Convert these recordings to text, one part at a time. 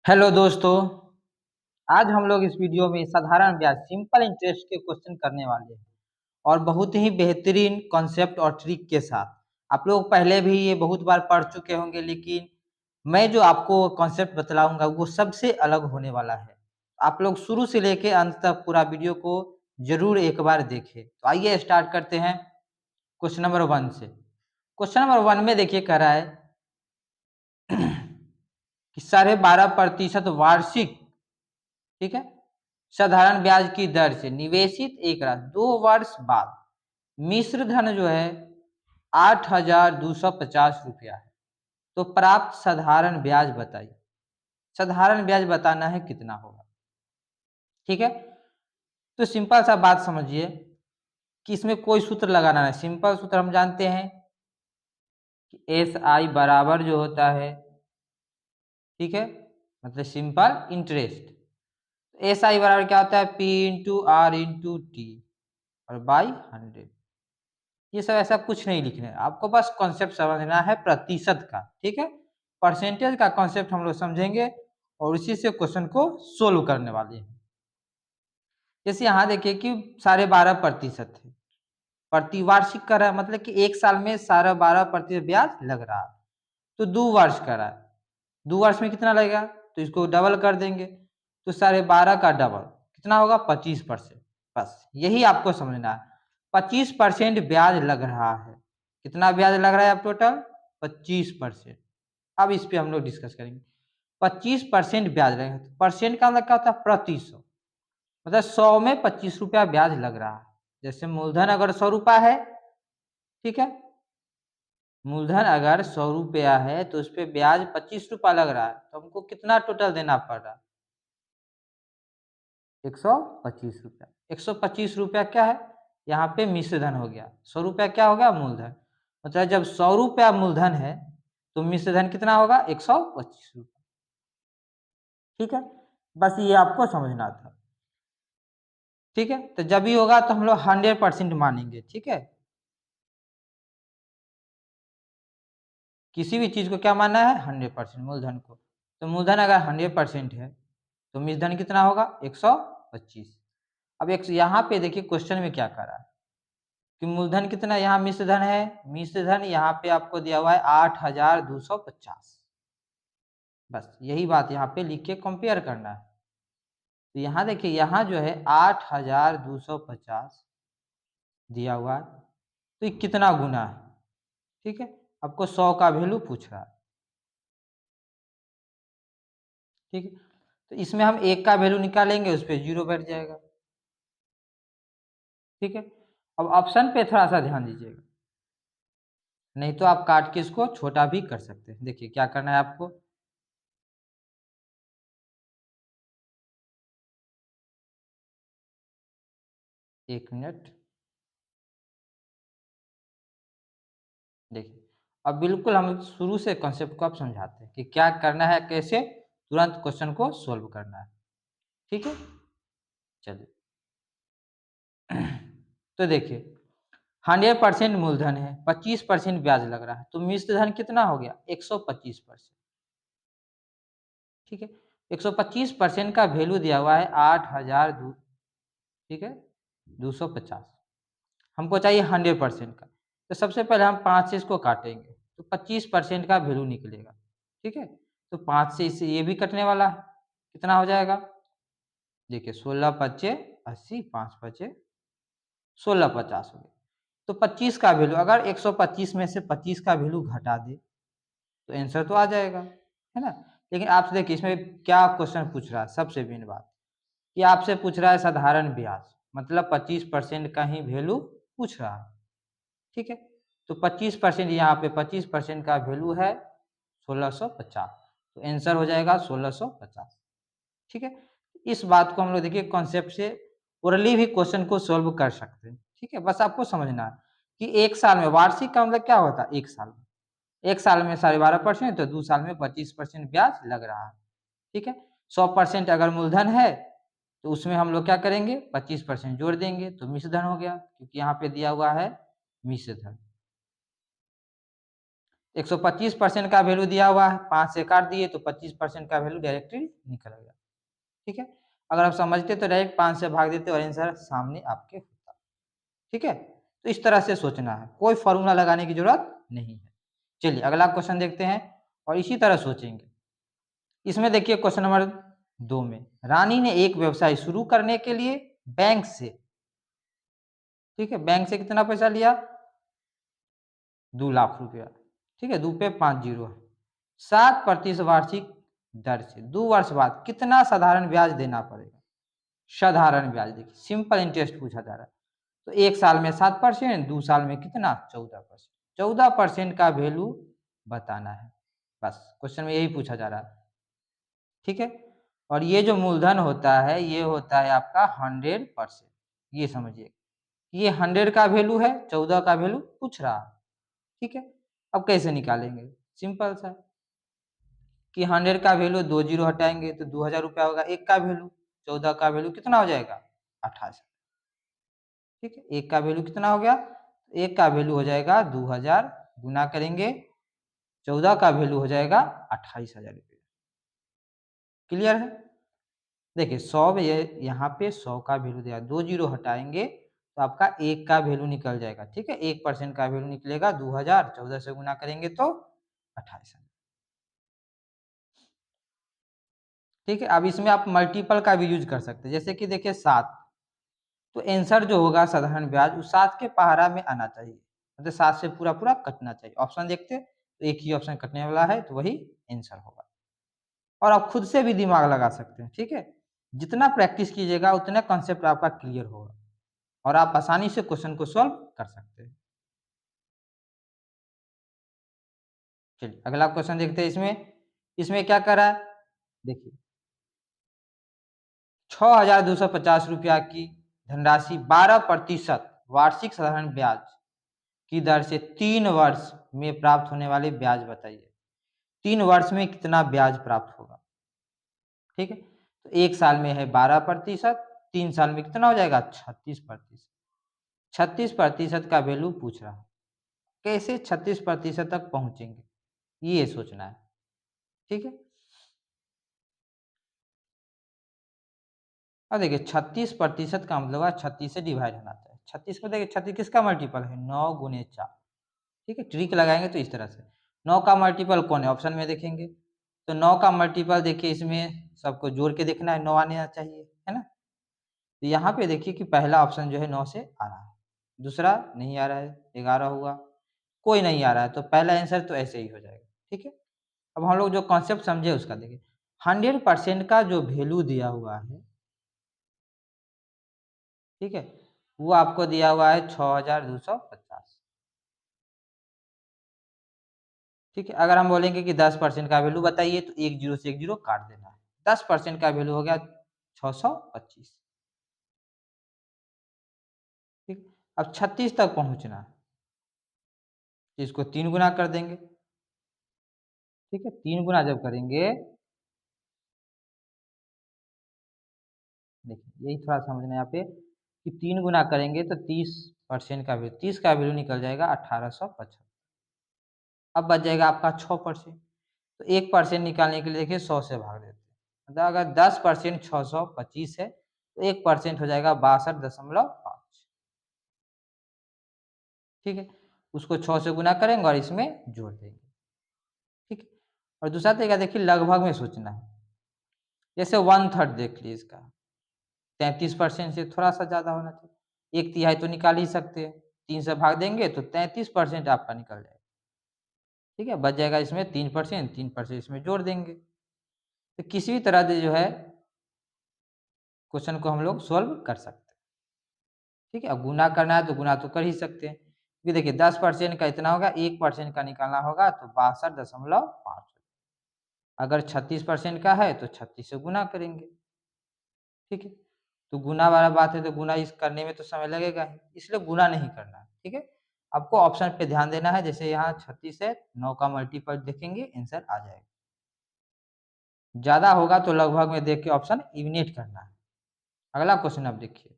Hello दोस्तों। आज हम लोग इस वीडियो में साधारण ब्याज सिंपल इंटरेस्ट के क्वेश्चन करने वाले हैं और बहुत ही बेहतरीन कॉन्सेप्ट और ट्रिक के साथ। आप लोग पहले भी ये बहुत बार पढ़ चुके होंगे, लेकिन मैं जो आपको कॉन्सेप्ट बतलाऊंगा वो सबसे अलग होने वाला है। आप लोग शुरू से लेकर अंत तक पूरा वीडियो को जरूर एक बार देखें। तो आइए स्टार्ट करते हैं क्वेश्चन नंबर 1 से। क्वेश्चन नंबर 1 में देखिए कह रहा है कि 12.5% वार्षिक, ठीक है, साधारण ब्याज की दर से निवेशित एक राशि 2 वर्ष बाद मिश्र धन जो है 8,250 रुपया है, तो प्राप्त साधारण ब्याज बताइए। साधारण ब्याज बताना है कितना होगा। ठीक है, तो सिंपल सा बात समझिए कि इसमें कोई सूत्र लगाना है। सिंपल सूत्र हम जानते हैं कि एस आई बराबर जो होता है, ठीक है, मतलब सिंपल इंटरेस्ट। एस आई बराबर क्या होता है? P into R into T और बाई 100। ये सब ऐसा कुछ नहीं लिखना है, आपको बस कॉन्सेप्ट समझना है प्रतिशत का। ठीक है, परसेंटेज का कॉन्सेप्ट हम लोग समझेंगे और उसी से क्वेश्चन को सोल्व करने वाले हैं। जैसे यहाँ देखिए कि 12.5% है, प्रतिवार्षिक कर रहा है, मतलब कि एक साल में 12.5% ब्याज लग रहा है। तो 2 वर्ष का रहा है, 2 वर्ष में कितना लगेगा? तो इसको डबल कर देंगे, तो 12.5 का डबल कितना होगा? 25%। बस यही आपको समझना है, 25% ब्याज लग रहा है। कितना ब्याज लग रहा है? अब टोटल 25%। अब इस पे हम लोग डिस्कस करेंगे। 25% ब्याज लगेगा, तो परसेंट का मतलब क्या होता है? प्रति 100, मतलब 100 में 25 रुपया ब्याज लग रहा है। जैसे मूलधन अगर 100 रुपया है, ठीक है, मूलधन अगर 100 रुपया है तो उस पर ब्याज 25 रुपया लग रहा है, तो हमको कितना टोटल देना पड़ रहा है? 125 रुपया। 125 रुपया क्या है? यहाँ पे मिश्र धन हो गया। 100 रुपया क्या हो गया? मूलधन। मतलब जब 100 रुपया मूलधन है तो मिश्र धन कितना होगा? 125 रुपया। ठीक है, बस ये आपको समझना था। ठीक है, तो जब भी होगा तो हम लोग 100% मानेंगे। ठीक है, किसी भी चीज को क्या मानना है? 100%। मूलधन को, तो मूलधन अगर 100% है तो मिश्र धन कितना होगा? 125। अब एक यहाँ पे देखिए क्वेश्चन में क्या कर रहा है कि मूलधन कितना, यहाँ मिश्र धन है, मिश्र धन यहाँ पे आपको दिया हुआ है 8,250। बस यही बात यहाँ पे लिख के कंपेयर करना है। तो यहाँ देखिए, यहाँ जो है 8,250 दिया हुआ है, तो ये कितना गुना है? ठीक है, आपको 100 का वैल्यू पूछ रहा है। ठीक है, तो इसमें हम 1 का वैल्यू निकालेंगे, उस पर 0 बैठ जाएगा। ठीक है, अब ऑप्शन पे थोड़ा सा ध्यान दीजिएगा, नहीं तो आप काट के इसको छोटा भी कर सकते हैं। देखिए क्या करना है आपको, एक मिनट। देखिए अब बिल्कुल हम शुरू से कॉन्सेप्ट को आप समझाते हैं कि क्या करना है, कैसे तुरंत क्वेश्चन को सोल्व करना है। ठीक है, चलिए। तो देखिए 100% मूलधन है, 25% ब्याज लग रहा है, तो मिश्र धन कितना हो गया? 125%। ठीक है, 125% का वैल्यू दिया हुआ है 8,000, ठीक है, 250। हमको चाहिए 100% का, तो सबसे पहले हम 5 से इसको काटेंगे तो 25% का वैल्यू निकलेगा। ठीक है, तो 5 से इससे ये भी कटने वाला है, कितना हो जाएगा? देखिए 16 पच्चे 80, 5 पच्चे 1650 हो गए। तो 25 का वैल्यू, अगर 125 में से 25 का वैल्यू घटा दे तो आंसर तो आ जाएगा, है ना। लेकिन आपसे देखिए इसमें क्या क्वेश्चन पूछ रहा है, सबसे मेन बात कि आपसे पूछ रहा है साधारण ब्याज, मतलब 25% का ही वैल्यू पूछ रहा है। ठीक है, तो 25% यहाँ पे 25% का वैल्यू है 1650, तो आंसर हो जाएगा 1650। ठीक है, इस बात को हम लोग देखिए कॉन्सेप्ट से ओरली भी क्वेश्चन को सॉल्व कर सकते हैं। ठीक है, बस आपको समझना है कि एक साल में वार्षिक का मतलब क्या होता है? एक साल में 12.5%, तो 2 साल में 25% ब्याज लग रहा है। ठीक है, 100% अगर मूलधन है तो उसमें हम लोग क्या करेंगे? 25% जोड़ देंगे, तो मिश्र धन हो गया, क्योंकि यहाँ पे दिया हुआ है मिश्र धन। 125% का वैल्यू दिया हुआ है, 5 से काट दिए तो 25% का वैल्यू डायरेक्टली निकल गया। ठीक है, अगर आप समझते तो डायरेक्ट 5 से भाग देते और आंसर सामने आपके होता। ठीक है, तो इस तरह से सोचना है, कोई फॉर्मूला लगाने की जरूरत नहीं है। चलिए अगला क्वेश्चन देखते हैं और इसी तरह सोचेंगे। इसमें देखिए क्वेश्चन नंबर 2 में रानी ने एक व्यवसाय शुरू करने के लिए बैंक से, ठीक है, बैंक से कितना पैसा लिया, 2 लाख रुपया। ठीक है, 2 पे 5 जीरो है। 7% वार्षिक दर से 2 वर्ष बाद कितना साधारण ब्याज देना पड़ेगा। साधारण ब्याज देखिए सिंपल इंटरेस्ट पूछा जा रहा है, तो 1 साल में 7%, 2 साल में कितना 14%। 14% का वैल्यू बताना है, बस क्वेश्चन में यही पूछा जा रहा है। ठीक है, और ये जो मूलधन होता है ये होता है आपका 100%। ये समझिए ये 100 का वैल्यू है, 14 का वैल्यू पूछ रहा है। ठीक है, अब कैसे निकालेंगे, सिंपल सा कि 100 का वैल्यू 2 जीरो हटाएंगे तो 2000 रुपया होगा। 1 का वैल्यू, 14 का वैल्यू कितना हो जाएगा 28। ठीक है, 1 का वैल्यू कितना हो गया, 1 का वैल्यू हो जाएगा 2000, गुना करेंगे 14 का वैल्यू हो जाएगा 28,000 रुपये। क्लियर है, देखिए 100 में ये यहाँ पे 100 का वैल्यू दिया, 2 जीरो हटाएंगे तो आपका 1 का वैल्यू निकल जाएगा। ठीक है, 1% का वैल्यू निकलेगा 2000, 14 से गुना करेंगे तो 28,000। ठीक है, अब इसमें आप मल्टीपल का भी यूज कर सकते हैं, जैसे कि देखिए 7, तो आंसर जो होगा साधारण ब्याज उस 7 के पहाड़ा में आना चाहिए, मतलब 7 से पूरा पूरा कटना चाहिए। ऑप्शन देखते तो एक ही ऑप्शन कटने वाला है, तो वही आंसर होगा। और आप खुद से भी दिमाग लगा सकते हैं। ठीक है, जितना प्रैक्टिस कीजिएगा उतना कॉन्सेप्ट आपका क्लियर होगा और आप आसानी से क्वेश्चन को सॉल्व कर सकते हैं। चलिए अगला क्वेश्चन देखते हैं। इसमें इसमें क्या कर रहा है, देखिए 6,250 रुपया की धनराशि 12% वार्षिक साधारण ब्याज की दर से 3 वर्ष में प्राप्त होने वाले ब्याज बताइए। 3 वर्ष में कितना ब्याज प्राप्त होगा। ठीक है, तो 1 साल में है 12%, 3 साल में कितना हो जाएगा 36%। 36% का वैल्यू पूछ रहा है, कैसे 36% तक पहुंचेंगे ये सोचना है। ठीक है, अब देखिए 36% का मतलब है 36 से डिवाइड होना चाहिए। 36 में देखिए 36 किसका मल्टीपल है, 9 गुने 4। ठीक है, ट्रिक लगाएंगे तो इस तरह से 9 का मल्टीपल कौन है, ऑप्शन में देखेंगे तो 9 का मल्टीपल देखिए इसमें सबको जोड़ के देखना है, 9 आना चाहिए, है ना। तो यहाँ पे देखिए कि पहला ऑप्शन जो है 9 से आ रहा है, दूसरा नहीं आ रहा है, 11 हुआ, कोई नहीं आ रहा है, तो पहला आंसर तो ऐसे ही हो जाएगा। ठीक है, अब हम लोग जो कॉन्सेप्ट समझे उसका देखिए, 100% का जो वैल्यू दिया हुआ है, ठीक है, वो आपको दिया हुआ है 6,250। ठीक है, अगर हम बोलेंगे कि 10% का वैल्यू बताइए तो एक जीरो से एक जीरो काट देना है। 10% का वैल्यू हो गया 625। ठीक, अब 36 तक पहुंचना है, तो इसको 3 गुना कर देंगे। ठीक है, 3 गुना जब करेंगे, देखिए यही थोड़ा समझना है यहाँ पे कि 3 गुना करेंगे तो 30% का वैल्यू, 30 का वैल्यू निकल जाएगा 1875। अब बच जाएगा आपका 6%, तो 1% निकालने के लिए देखिए 100 से भाग देते हैं, मतलब अगर 10% 625 है तो 1% हो जाएगा 62.5। ठीक है, उसको 6 से गुना करेंगे और इसमें जोड़ देंगे। ठीक है, और दूसरा तरीका देखिए लगभग में सोचना है, जैसे 1/3 देख लीजिए इसका, 33% से थोड़ा सा ज़्यादा होना चाहिए, 1/3 तो निकाल ही सकते हैं, 3 से भाग देंगे तो 33% आपका निकल जाएगा। ठीक है, बच जाएगा इसमें 3%, 3% इसमें जोड़ देंगे, तो किसी भी तरह से जो है क्वेश्चन को हम लोग सॉल्व कर सकते हैं। ठीक है, अब गुना करना है तो गुना तो कर ही सकते हैं, क्योंकि देखिए 10% का इतना होगा, 1% का निकालना होगा तो 62.5। अगर 36% का है तो 36 से गुना करेंगे। ठीक है, तो गुना वाला बात है तो गुना इस करने में तो समय लगेगा ही, इसलिए गुना नहीं करना है। ठीक है, आपको ऑप्शन पे ध्यान देना है, जैसे यहाँ 36 है, 9 का मल्टीपल देखेंगे आंसर आ जाएगा। ज़्यादा होगा तो लगभग में देख के ऑप्शन इलिमिनेट करना है। अगला क्वेश्चन आप देखिए,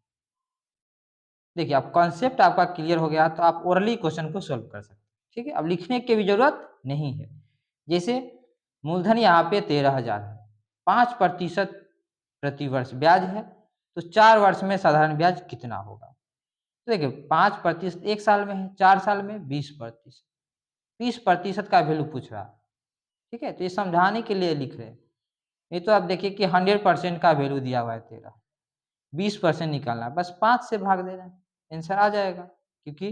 देखिए अब कॉन्सेप्ट आपका क्लियर हो गया तो आप ओरली क्वेश्चन को सॉल्व कर सकते हैं। ठीक है, अब लिखने की भी जरूरत नहीं है। जैसे मूलधन यहाँ पे 13,000 है, 5% प्रतिवर्ष ब्याज है, तो 4 वर्ष में साधारण ब्याज कितना होगा? तो देखिए 5% 1 साल में है, 4 साल में 20%, 20% का वैल्यू पूछ रहा है। ठीक है, तो ये समझाने के लिए लिख रहे हैं। ये तो आप देखिए कि 100% का वैल्यू दिया हुआ है 13, 20% निकालना है, बस 5 से भाग देना है, आंसर आ जाएगा। क्योंकि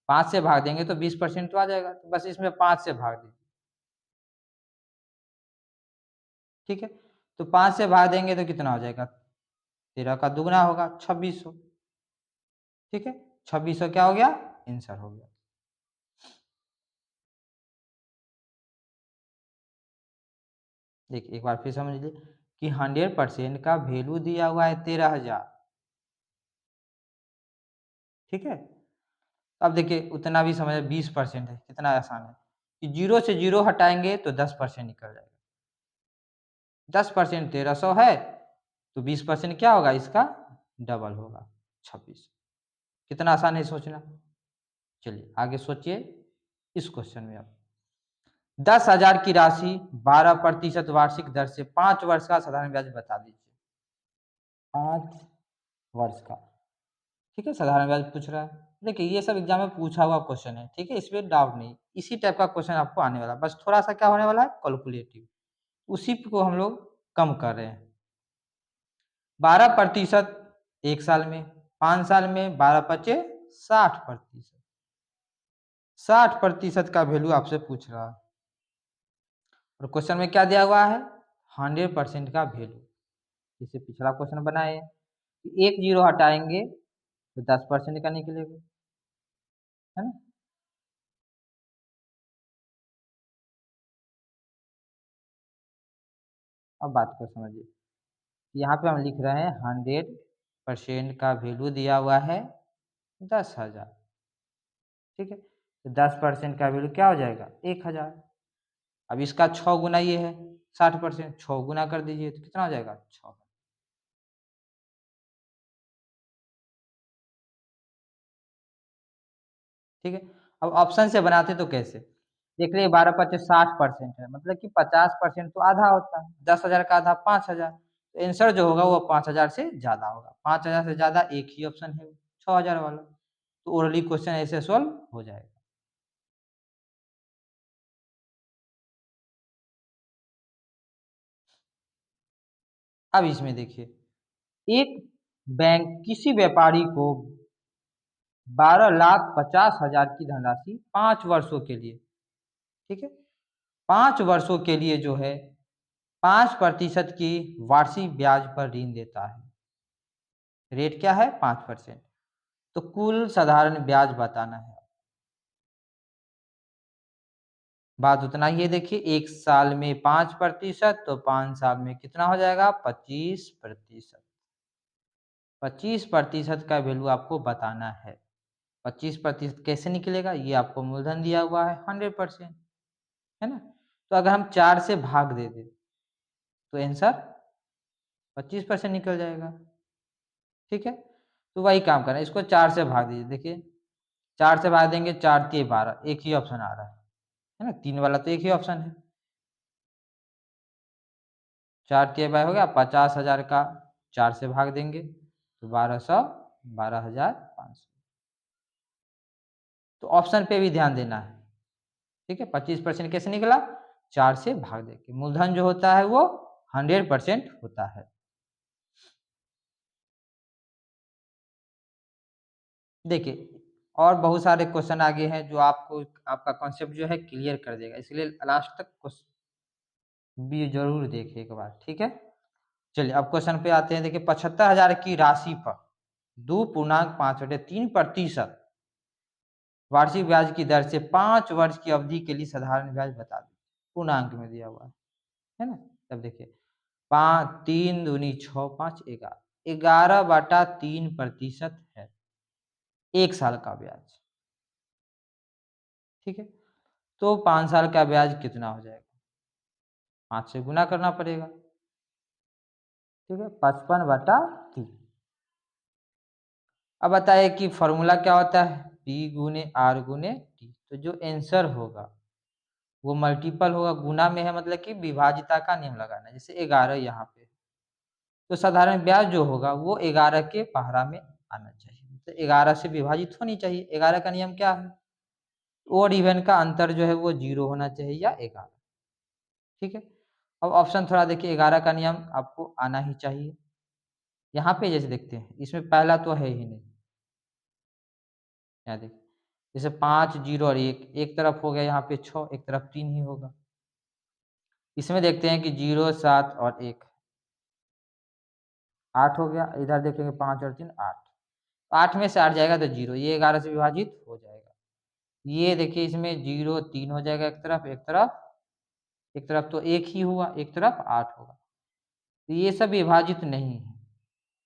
5 से भाग देंगे तो 20% तो आ जाएगा, तो बस इसमें 5 से भाग देंगे। ठीक है, तो 5 से भाग देंगे तो कितना हो जाएगा? 13 का दुगना होगा, 2600। ठीक है, 2600 क्या हो गया? आंसर हो गया। देखिए एक बार फिर समझ लीजिए कि 100% का वैल्यू दिया हुआ है 13,000। ठीक है, अब देखिए उतना भी समझ 20% है, कितना आसान है कि 0 से 0 हटाएंगे तो 10% निकल जाएगा। 10% 1300 है, तो 20% क्या होगा? इसका डबल होगा, 26। कितना आसान है सोचना। चलिए आगे सोचिए इस क्वेश्चन में। अब 10,000 की राशि 12% वार्षिक दर से 5 वर्ष का साधारण ब्याज बता दीजिए। 5 वर्ष का। ठीक है, साधारण ब्याज पूछ रहा है। देखिए ये सब एग्जाम में पूछा हुआ क्वेश्चन है। ठीक है, इसमें डाउट नहीं, इसी टाइप का क्वेश्चन आपको आने वाला, बस थोड़ा सा क्या होने वाला है? कैलकुलेटिव, उसी को हम लोग कम कर रहे हैं। 12% 1 साल में, 5 साल में 12 पचे 60%। 60% का वैल्यू आपसे पूछ रहा है और क्वेश्चन में क्या दिया हुआ है? 100% का वैल्यू। इसे पिछला क्वेश्चन बनाए, एक जीरो हटाएंगे तो 10% का निकलेगा, है ना। अब बात को समझिए, यहाँ पे हम लिख रहे हैं 100% का वैल्यू दिया हुआ है 10,000। ठीक है, तो 10% का वैल्यू क्या हो जाएगा? 1,000। अब इसका 6 गुना ये है 60%, 6 गुना कर दीजिए तो कितना हो जाएगा? 6। ठीक है, अब ऑप्शन से बनाते तो कैसे? देख रहे 12 × 5 = 60% है, मतलब कि 50% तो आधा होता है, 10,000 का आधा 5,000, तो आंसर जो होगा वो 5,000 से ज्यादा होगा। 5,000 से ज्यादा एक ही ऑप्शन है, 6,000 वाला। तो ओरली क्वेश्चन ऐसे सॉल्व हो जाएगा। अब इसमें देखिए, एक बैंक किसी व्यापारी को 12,50,000 की धनराशि 5 वर्षों के लिए, ठीक है, 5 वर्षों के लिए जो है 5% की वार्षिक ब्याज पर ऋण देता है। रेट क्या है? 5%। तो कुल साधारण ब्याज बताना है। बात उतना ही है। देखिए 1 साल में 5%, तो 5 साल में कितना हो जाएगा? 25%। 25% का वैल्यू आपको बताना है। 25% कैसे निकलेगा? ये आपको मूलधन दिया हुआ है 100%, है ना। तो अगर हम 4 से भाग दे दें तो आंसर 25% निकल जाएगा। ठीक है, तो वही काम करना है, इसको 4 से भाग दीजिए। देखिए 4 से भाग देंगे, 4 × 12, एक ही ऑप्शन आ रहा है ना, 3 वाला तो एक ही ऑप्शन है। 4 × 12 हो गया, 50,000 का 4 से भाग देंगे तो 1200, 12,500। तो ऑप्शन पे भी ध्यान देना है। ठीक है, 25% कैसे निकला? 4 से भाग देके। मूलधन जो होता है वो 100% होता है। देखिए और बहुत सारे क्वेश्चन आगे हैं जो आपको आपका कॉन्सेप्ट जो है क्लियर कर देगा, इसलिए लास्ट तक भी जरूर देखिए एक बार। ठीक है, चलिए अब क्वेश्चन पे आते हैं। देखिए 75,000 की राशि पर 2.5/3% वार्षिक ब्याज की दर से 5 वर्ष की अवधि के लिए साधारण ब्याज बता दें। पूर्णांक में दिया हुआ है ना। तब देखिए 5 3 दूनी 6 5 11, 11/3% है 1 साल का ब्याज। ठीक है, तो 5 साल का ब्याज कितना हो जाएगा? 5 से गुना करना पड़ेगा। ठीक है, 55/3। अब बताइए कि फॉर्मूला क्या होता है? P × R × T। 50, तो जो आंसर होगा वो मल्टीपल होगा, गुना में है मतलब कि विभाजिता का नियम लगाना है। जैसे 11 यहाँ पे, तो साधारण ब्याज जो होगा वो 11 के पहाड़ा में आना चाहिए, तो 11 से विभाजित होनी चाहिए। 11 का नियम क्या है? ओड इवन का अंतर जो है वो 0 होना चाहिए या 11। ठीक है, अब ऑप्शन थोड़ा देखिए, 11 का नियम आपको आना ही चाहिए। यहाँ पे जैसे देखते हैं, इसमें पहला तो है ही नहीं, यहाँ देखिए, जैसे 5 0 और 1, एक तरफ हो गया यहाँ पे 6, एक तरफ 3 ही होगा। इसमें देखते हैं कि 0 7 और 1 8 हो गया, इधर देखेंगे 5 और 3 8, 8 में से 8 जाएगा तो 0, ये 11 से विभाजित हो जाएगा। ये देखिए इसमें 0 3 हो जाएगा, एक तरफ एक तरफ तो 1 ही हुआ, एक तरफ 8 होगा, तो ये सब विभाजित नहीं है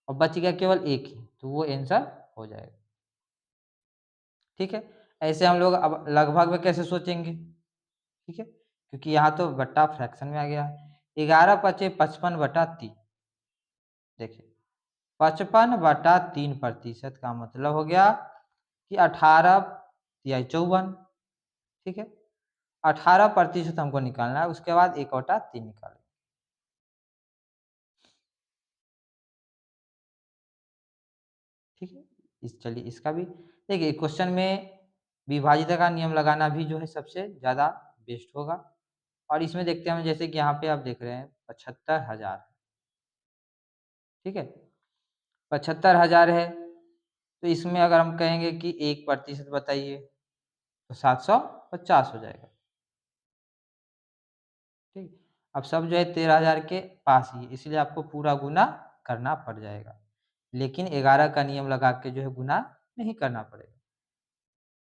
और बच गया केवल 1 ही, तो वो आंसर हो जाएगा। ठीक है, ऐसे हम लोग अब लगभग में कैसे सोचेंगे? ठीक है, क्योंकि यहाँ तो बट्टा फ्रैक्शन में आ गया है। 11 पचे 55/3, देखिए 55/3% का मतलब हो गया कि 18 या 54। ठीक है, 18% हमको निकालना है, उसके बाद 1/3 निकालें। ठीक है, चलिए इसका भी देखिए, क्वेश्चन में विभाजिता का नियम लगाना भी जो है सबसे ज़्यादा बेस्ट होगा। और इसमें देखते हैं हम, जैसे कि यहाँ पे आप देख रहे हैं 75,000, ठीक है, 75,000 है, तो इसमें अगर हम कहेंगे कि 1% बताइए तो 750 हो जाएगा। ठीक, अब सब जो है 13,000 के पास ही है, इसलिए आपको पूरा गुना करना पड़ जाएगा, लेकिन 11 का नियम लगा के जो है गुना नहीं करना पड़ेगा।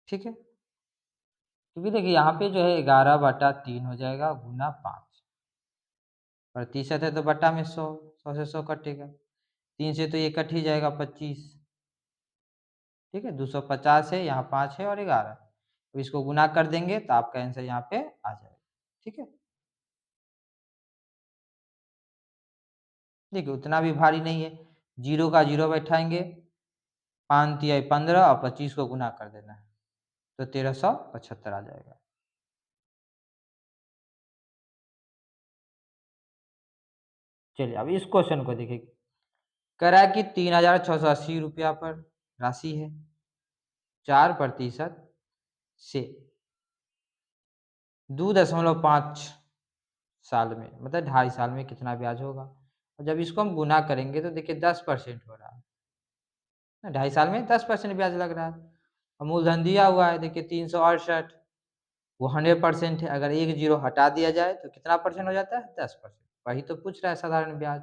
ठीक है, क्योंकि देखिए यहाँ पे जो है 11/3 हो जाएगा गुना 5, प्रतिशत है तो बट्टा में 100, 100 से 100 कटेगा, 3 से तो ये कट ही जाएगा 25। ठीक है, 250 है, यहाँ 5 है और 11, तो इसको गुना कर देंगे तो आपका आंसर यहाँ पे आ जाएगा। ठीक है, देखिए उतना भी भारी नहीं है, 0 का 0 बैठाएंगे, 5 तिहाई 15 और 25 को गुना कर देना है, तो 1375 आ जाएगा। चलिए अब इस क्वेश्चन को देखिए, कह रहा है कि 3,680 रुपया पर राशि है, 4% से 2.5 साल में, मतलब 2.5 साल में कितना ब्याज होगा। और जब इसको हम गुना करेंगे तो देखिए 10% हो रहा है, 2.5 साल में 10% ब्याज लग रहा है। और मूलधन दिया हुआ है देखिए 368, वो 100% है, अगर एक जीरो हटा दिया जाए तो कितना परसेंट हो जाता है? 10%। वही तो पूछ रहा है साधारण ब्याज,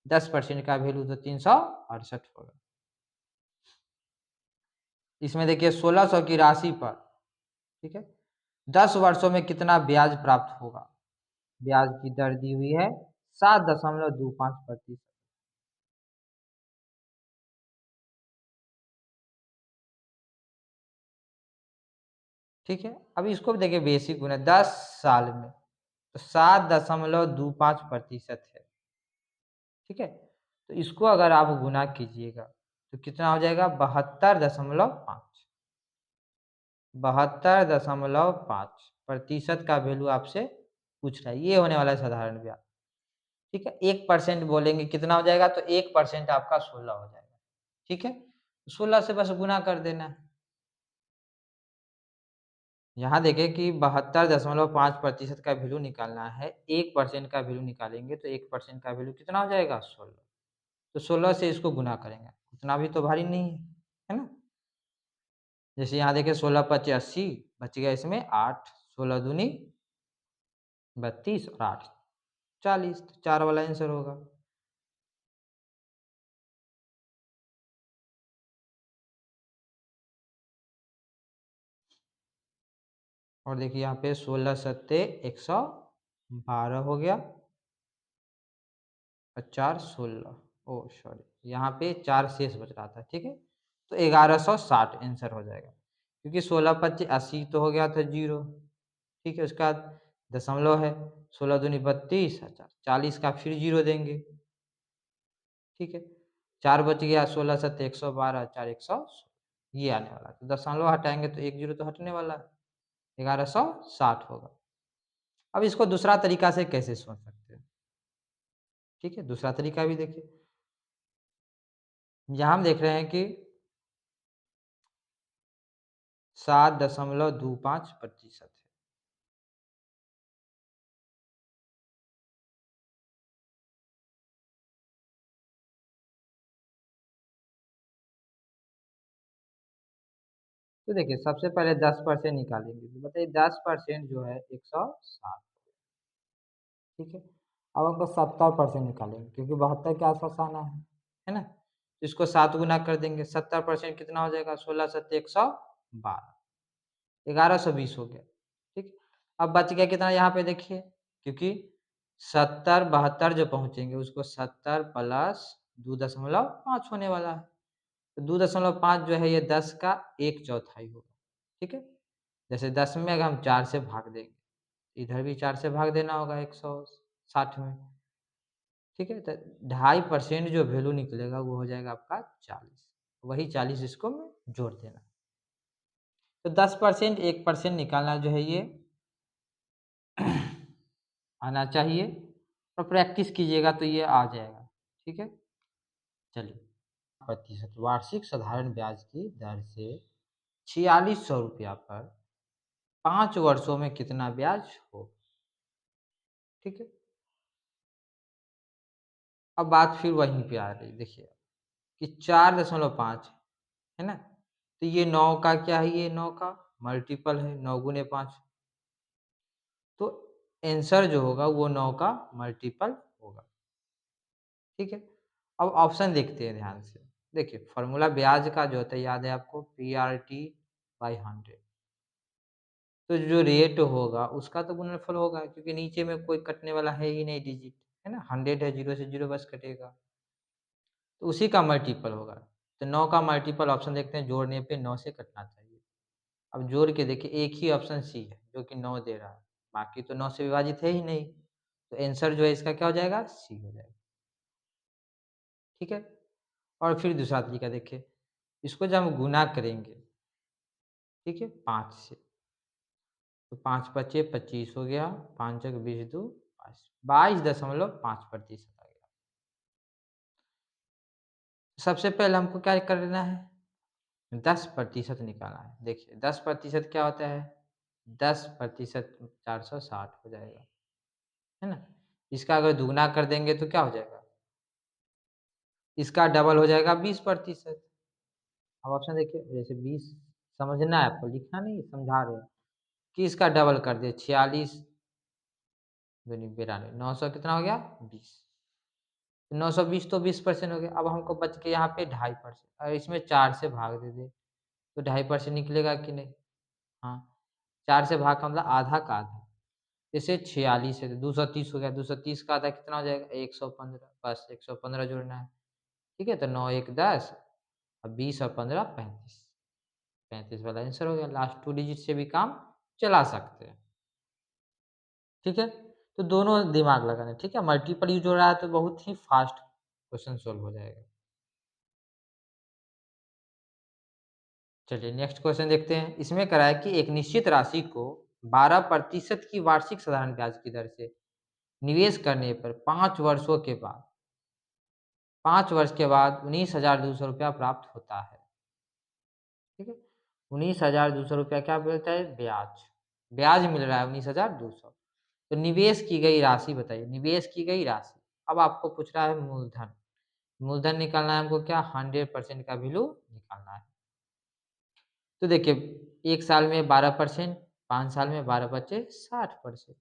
10% का वैल्यू तो 368 होगा। इसमें देखिए 1600 की राशि पर, ठीक है, 10 वर्षों में कितना ब्याज प्राप्त होगा। ब्याज की दर दी हुई है 7.25%। ठीक है, अब इसको भी देखिए बेसिक गुना 10 साल में, तो 7.25% है। ठीक है, तो इसको अगर आप गुना कीजिएगा तो कितना हो जाएगा? 72.5, 72.5% का वैल्यू आपसे पूछ रहा है, ये होने वाला है साधारण ब्याज। ठीक है, 1% बोलेंगे कितना हो जाएगा? तो 1% आपका 16 हो जाएगा। ठीक है, 16 से बस गुना कर देना है। यहाँ देखें कि 72.5% का वैल्यू निकालना है, 1% का वैल्यू निकालेंगे तो 1% का वैल्यू कितना हो जाएगा? 16, तो 16 से इसको गुना करेंगे, उतना भी तो भारी नहीं है ना। जैसे यहाँ देखिए 16 पचे 80, बच गया इसमें 8, 16 दूनी 32 और 8 40, तो 4 वाला आंसर होगा। और देखिए यहाँ पे 16 सत्ते 112 हो गया और 4 16, ओ सॉरी यहाँ पे 4 शेष बच रहा था। ठीक है, तो 1160 आंसर हो जाएगा, क्योंकि 16 पच्चीस 80 तो हो गया था 0। ठीक है, उसका दशमलव है, 16 दूनी 32, 40 का फिर 0 देंगे। ठीक है, 4 बच गया, 16 सत्ते 112, 4 100, ये आने वाला है। तो दशमलव हटाएँगे तो 1 जीरो तो हटने वाला है, 1160 होगा। अब इसको दूसरा तरीका से कैसे सोच सकते हैं? ठीक है, दूसरा तरीका भी देखिए। यहाँ हम देख रहे हैं कि 7.25% है। तो देखिए सबसे पहले 10% निकालेंगे, तो बताइए 10% जो है 160, ठीक है। अब हमको 70% निकालेंगे क्योंकि 72 के आस-पास आना है ना? तो इसको 7 गुना कर देंगे, 70% कितना हो जाएगा? 16 सत्ते 112, 1120 हो गया, ठीक। अब बच गया कितना यहाँ पे देखिए, क्योंकि 70, 72 जो पहुँचेंगे उसको 70 प्लस 2.5 होने वाला है। तो 2.5 जो है ये 10 का 1/4 होगा, ठीक है। जैसे 10 में अगर हम 4 से भाग देंगे, इधर भी 4 से भाग देना होगा 160 में, ठीक है। तो 2.5% जो वैल्यू निकलेगा वो हो जाएगा आपका 40, वही 40 इसको में जोड़ देना। तो 10% 1% निकालना जो है ये आना चाहिए और प्रैक्टिस कीजिएगा तो ये आ जाएगा, ठीक है। चलिए, प्रतिशत वार्षिक साधारण ब्याज की दर से 4600 रुपया पर 5 वर्षों में कितना ब्याज हो, ठीक है। अब बात फिर वहीं पे आ रही, देखिए कि 4.5 है ना? तो ये 9 का क्या है, ये 9 का मल्टीपल है, 9 गुने 5, तो आंसर जो होगा वो 9 का मल्टीपल होगा, ठीक है। अब ऑप्शन देखते हैं ध्यान से। देखिए फ़ॉर्मूला ब्याज का जो होता है याद है आपको, PRT/100। तो जो रेट होगा उसका तो गुणनफल होगा क्योंकि नीचे में कोई कटने वाला है ही नहीं डिजिट, है ना? 100 है, 0 से 0 बस कटेगा। तो उसी का मल्टीपल होगा। तो 9 का मल्टीपल ऑप्शन देखते हैं, जोड़ने पे 9 से कटना चाहिए। अब जोड़ के देखिए एक ही ऑप्शन सी है जो कि 9 दे रहा है, बाकी तो 9 से विभाजित है ही नहीं। तो आंसर जो है इसका क्या हो जाएगा? सी हो जाएगा, ठीक है। और फिर दूसरा तरीका देखिए, इसको जब हम गुना करेंगे, ठीक है, 5 से, तो 5 पचे 25 हो गया, 5 जग 20 दू 22, 22.5% आ गया। सबसे पहले हमको क्या करना है? 10% निकालना है। देखिए 10% क्या होता है? 10% 460 हो जाएगा, है ना? इसका अगर दुगना कर देंगे तो क्या हो जाएगा? इसका डबल हो जाएगा 20%। अब ऑप्शन देखिए, जैसे 20 समझना है आपको, लिखना नहीं, समझा रहे हैं कि इसका डबल कर दिए, 46 दूनी 92, 900 कितना हो गया? 20। 920 तो 20% हो गया। अब हमको बच के यहाँ पे 2.5%, अगर इसमें 4 से भाग दे दें तो 2.5% निकलेगा कि नहीं? हाँ, 4 से भाग का मतलब आधा का आधा। जैसे 46 है तो 230 हो गया, 230 का आधा कितना हो जाएगा? 115, बस 115 जोड़ना है, ठीक है। तो 9 1 10, अब 20 और 15 35, 35 वाला आंसर हो गया। लास्ट 2 डिजिट से भी काम चला सकते हैं, ठीक है। तो दोनों दिमाग लगाना है, ठीक है। मल्टीपल यूज़ हो रहा है तो बहुत ही फास्ट क्वेश्चन सॉल्व हो जाएगा। चलिए नेक्स्ट क्वेश्चन देखते हैं। इसमें करा है कि एक निश्चित राशि को 12% की वार्षिक साधारण ब्याज की दर से निवेश करने पर 5 वर्षों के बाद 5 वर्ष के बाद 19,200 रुपया प्राप्त होता है, ठीक है। 19,200 रुपया क्या मिलता है? ब्याज। ब्याज मिल रहा है 19,200। तो निवेश की गई राशि बताइए, निवेश की गई राशि। अब आपको पूछ रहा है मूलधन। मूलधन निकालना है हमको क्या? 100% का वैल्यू निकालना है। तो देखिए 1 साल में 12%, 5 साल में 12 बचे 60%।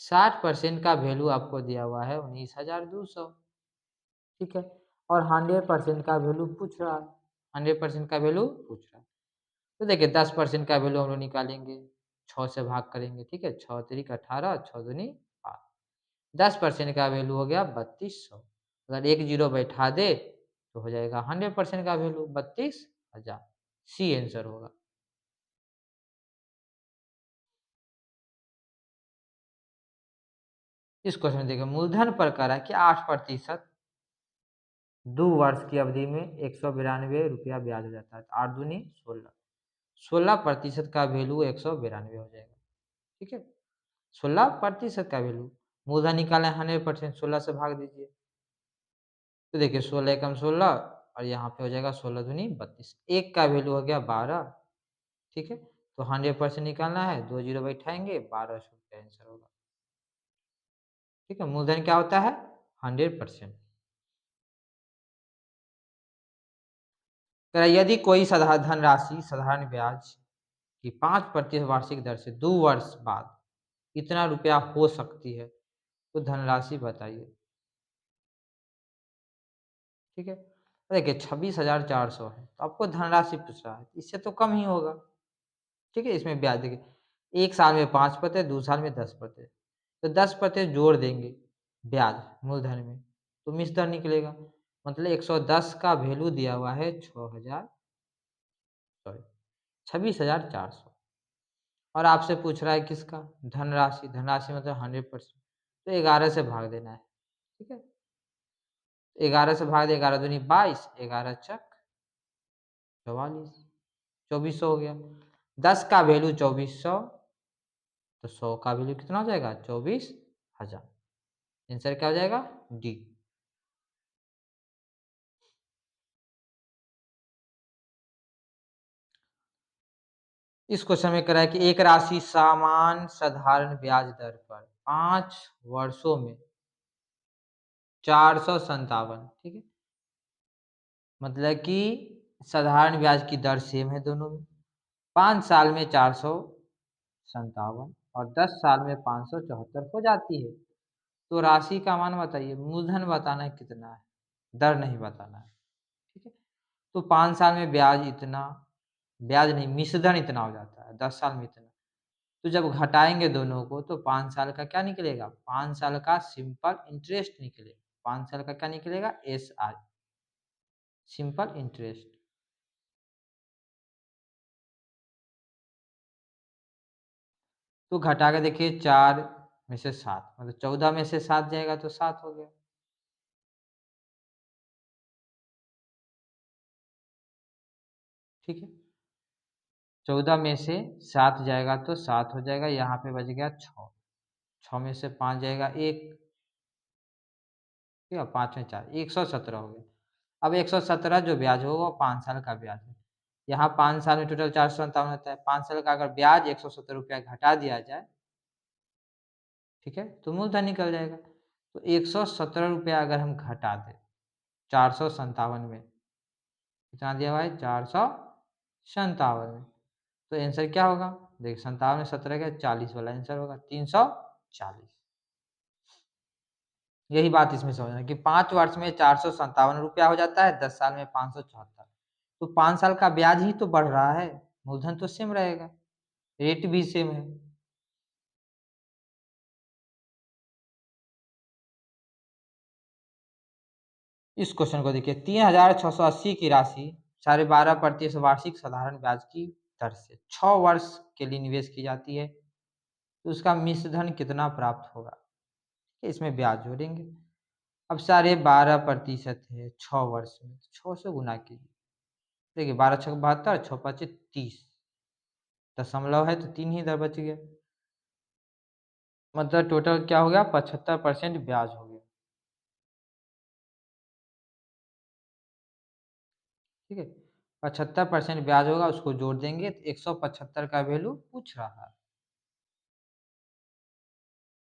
60% का वैल्यू आपको दिया हुआ है 19,200, ठीक है। और 100% का वैल्यू पूछ रहा है, 100% का वैल्यू पूछ रहा है। तो देखिए 10% का वैल्यू हम लोग निकालेंगे, 6 से भाग करेंगे, ठीक है। 6 तिरिक 18, 6 दूनी 8। 10% का वैल्यू हो गया 3200। अगर एक जीरो बैठा दे तो हो जाएगा 100% का वैल्यू 32,000। सी आंसर होगा। इस क्वेश्चन में देखिए मूलधन पर करा है कि 8% 2 वर्ष की अवधि में 192 रुपया ब्याज हो जाता है। 8 दूनी 16, 16% का वैल्यू 192 हो जाएगा। ठीक है, 16% का वैल्यू, मूलधन निकालें 100%, 16 से भाग दीजिए, तो देखिए 16 एकम 16 और यहाँ पे हो जाएगा 16 दूनी 32, एक का वैल्यू हो गया 12। ठीक है, तो 100% निकालना है, 2 जीरो बैठाएंगे, 1200 रुपया आंसर होगा। ठीक है, मूलधन क्या होता है 100%। यदि कोई धनराशि साधारण ब्याज की 5% वार्षिक दर से 2 वर्ष बाद कितना रुपया हो सकती है, तो धनराशि बताइए। ठीक है, देखिए 26,400 है, तो आपको धनराशि पूछ रहा है, इससे तो कम ही होगा। ठीक है, इसमें ब्याज देखिए 1 साल में 5%, 2 साल में 10%, तो 10% जोड़ देंगे ब्याज मूलधन में, तो मिश्र निकलेगा, मतलब 110 का वैल्यू दिया हुआ है 26,400, और आपसे पूछ रहा है किसका, धनराशि, धनराशि मतलब 100%, तो 11 से भाग देना है। ठीक है, 11 से भाग दे, 11 दूनी 22, 11 चक 44, 2400 हो गया। 10 का वैल्यू 2400, तो 100 का वैल्यू कितना हो जाएगा 24,000। आंसर क्या हो जाएगा डी। इस क्वेश्चन में करा है कि एक राशि समान साधारण ब्याज दर पर 5 वर्षों में 457, ठीक है, मतलब कि साधारण ब्याज की दर सेम है दोनों में, 5 साल में 457 और 10 साल में 574 हो जाती है, तो राशि का मान बताइए, मूलधन बताना है कितना है, दर नहीं बताना है। ठीक है, तो 5 साल में ब्याज इतना, ब्याज नहीं मिश्रधन इतना हो जाता है, 10 साल में इतना, तो जब घटाएंगे दोनों को तो 5 साल का क्या निकलेगा, 5 साल का सिंपल इंटरेस्ट निकलेगा, 5 साल का क्या निकलेगा SI, सिंपल इंटरेस्ट। तो घटा के देखिए 4 में से 7, मतलब 14 में से 7 जाएगा तो 7 हो गया। ठीक है, 14 में से 7 जाएगा तो 7 हो जाएगा, यहाँ पे बच गया 6, 6 में से 5 जाएगा 1, ठीक है, 5 में 4, 117 हो गया। अब 117 जो ब्याज होगा वो 5 साल का ब्याज है, यहाँ 5 साल में टोटल 457 होता है, 5 साल का अगर ब्याज 117 रुपया घटा दिया जाए, ठीक है, तो मूलधन निकल जाएगा। तो 117 रुपया अगर हम घटा दें 457 में, कितना दिया हुआ है 457 में, तो आंसर क्या होगा, देखिए 57 में 17 का 40 वाला आंसर होगा 340। यही बात इसमें समझना कि 5 वर्ष में 457 रुपया हो जाता है, 10 साल में 574, तो 5 साल का ब्याज ही तो बढ़ रहा है, मूलधन तो सेम रहेगा, रेट भी सेम है। इस क्वेश्चन को देखिए, 3,680 की राशि 12.5% वार्षिक साधारण ब्याज की दर से 6 वर्ष के लिए निवेश की जाती है, तो उसका मिश्र धन कितना प्राप्त होगा, इसमें ब्याज जोड़ेंगे। अब 12.5% है 6 वर्ष में, 6 से गुना कीजिए, देखिए 12 छक 72, 6 पचे 30, दशमलव है तो 3 ही इधर बच गया, मतलब टोटल क्या हो गया 75% ब्याज हो गया। ठीक है, 75% ब्याज होगा, उसको जोड़ देंगे तो 175 का वैल्यू पूछ रहा है।